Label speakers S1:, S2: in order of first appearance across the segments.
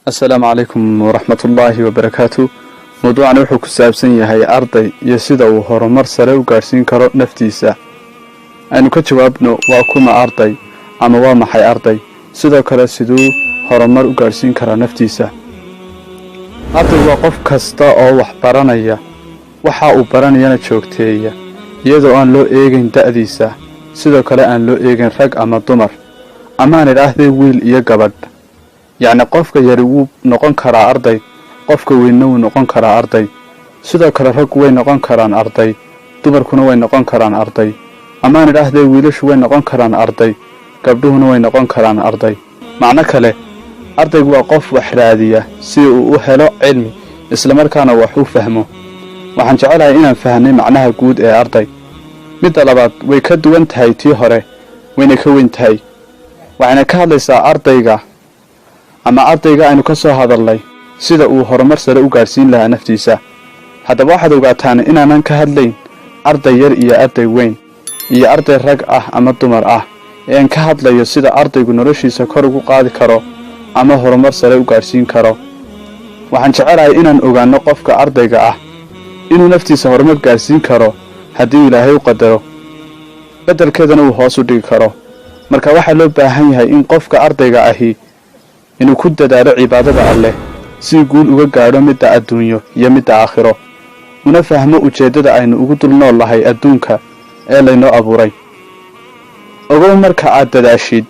S1: السلام عليكم ورحمة الله وبركاته. موضوعنا wuxuu ku saabsan yahay arday iyo sida uu horumar sare u gaarsiin karo naftiisa. Aynu ka jawaabno waa kuma arday ama waa maxay arday, sidoo kale sidoo horumar u gaarsiin kara naftiisa. Arday waa qof kasta oo wax baranaya, waxa uu baranayana joogteeya, iyadoo aan loo eegin da'diisa, sidoo kale aan loo eegin rag ama dumar, ama aan idhaahdee wiil iyo gabadh. يعني qofka yari wuu noqon karaa arday, qofka weynna wuu noqon karaa arday, sidoo kale rag way noqon karaan arday, dumarkuna way noqon karaan arday, ama aan idhaahdee wiilashu way noqon karaan arday, gabdhuhuna way noqon karaan arday. macno kale, ardaygu waa qof wax raadiya si uu u helo cilmi isla markaana wax u fahmo. waxaan jecelahay inaan fahnay macnaha guud ee arday. midda labaad way ka duwan tahay tii hore, wayna ka weyn tahay. waxayna ka hadlaysaa ardayga ama ardayga aynu ka soo hadalnay sida uu horumar sare u gaarsiin lahaa naftiisa. haddaba waxaad ogaataan inaanan ka hadlayn arday yar iyo arday weyn iyo arday rag ah ama dumar ah, ee aan ka hadlayo sida ardaygu noloshiisa kor ugu qaadi karo ama horumar sare u gaarsiin karo. waxaan jecelahay inaan ogaano qofka ardayga ah inuu naftiisa horumar gaarsiin karo haddii Ilaahay u qadaro, beddelkeedana uu hoos u dhigi karo. marka waxaa loo baahan yahay in qofka ardayga ahi inuu ku dadaalo cibaadada Alle si guul uga gaadho midda adduunyo iyo midda aakhiro, una fahmo ujeedada aynu ugu dul noolahay adduunka ee laynoo abuuray. ogow marka aad dadaashid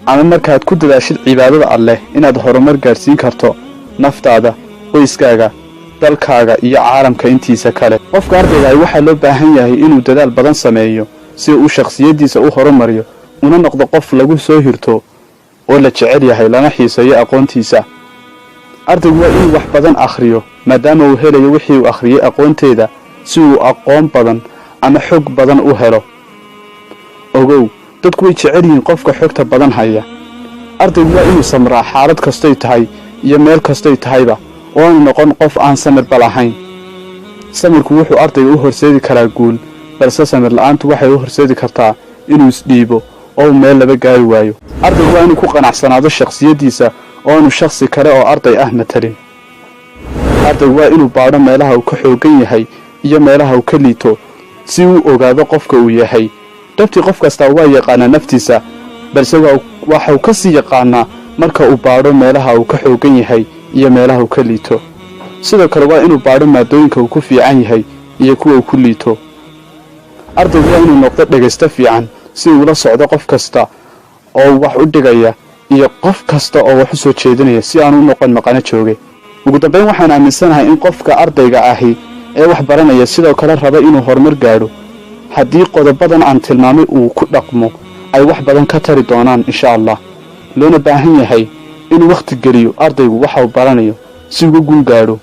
S1: ama markaad ku dadaashid cibaadada Alle inaad horumar gaarsiin karto naftaada, qoyskaaga, dalkaaga iyo caalamka intiisa kale. qofka ardayga waxaa loo baahan yahay inuu dadaal badan sameeyo si uu shakhsiyadiisa u horumariyo, una noqdo qof lagu soo hirto oo la jecel yahay lana xiiseeyo aqoontiisa. ardaygu waa inuu wax badan akhriyo maadaama uu helayo wixii uu akhriyay aqoonteeda si uu aqoon badan ama xog badan u helo. ogow, dadku way jecel yihiin qofka xogta badan haya. ardaygu waa inuu samraa xaalad kastay tahay iyo meel kastay tahayba, oo aanu noqon qof aan samirba lahayn. samirku wuxuu ardayga u horseedi karaa guul, balse samir la'aantu waxay u horseedi kartaa inuu isdhiibo oo meel laba gaari waayo. ardaygu waa inuu ku qanacsanaado shakhsiyadiisa oo aanu shakhsi kale oo arday ah matalin. ardaygu waa inuu baadho meelaha uu ka xoogan yahay iyo meelaha uu ka liito si uu ogaado qofka uu yahay. dhabtii qof kasta waa yaqaanaa naftiisa, balse waxa uu ka sii yaqaanaa marka uu baadho meelaha uu ka xoogan yahay iyo meelaha uu ka liito. sidoo kale waa inuu baadho maadooyinka uu ku fiican yahay iyo kuwa uu ku liito. ardaygu waa inuu noqdo dhegaysto fiican si uu la socdo qof kasta oo wax u dhigaya iyo qof kasta oo wax u soo jeedinaya si aanu u noqon maqana jooge. ugu dambeyn waxaan aaminsanahay in qofka ardayga ahi ee wax baranaya sidoo kale raba inuu horumar gaadho, haddii qodobadan aan tilmaamay uu ku dhaqmo ay wax badan ka tari doonaan insha Allah. loona baahan yahay inuu waqti geliyo ardaygu waxa uu baranayo si uu guul gaadho.